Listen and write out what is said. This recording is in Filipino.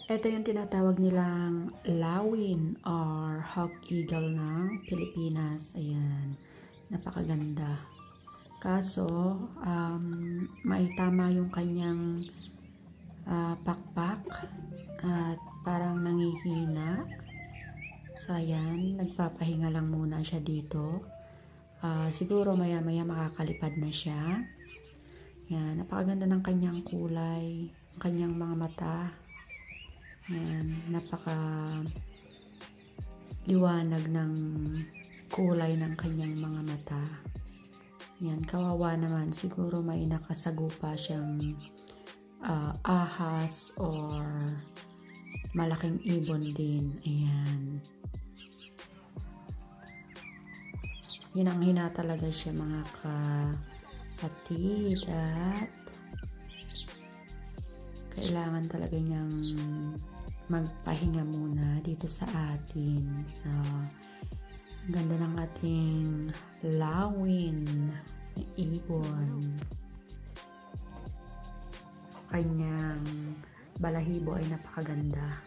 Ito yung tinatawag nilang lawin or hawk eagle ng Pilipinas. Ayan, napakaganda. Kaso, maitama yung kanyang pakpak at parang nangihina. So, ayan, nagpapahinga lang muna siya dito. Siguro maya-maya makakalipad na siya. Ayan, napakaganda ng kanyang kulay, ng kanyang mga mata. Ayan, napaka liwanag ng kulay ng kanyang mga mata. Ayan, kawawa naman. Siguro may nakasagupa siyang ahas or malaking ibon din. Ayan. Hinang-hina talaga siya mga kapatid at kailangan talaga niyang magpahinga muna dito sa atin. So, ang ganda ng ating lawin na ibon. Kanyang balahibo ay napakaganda.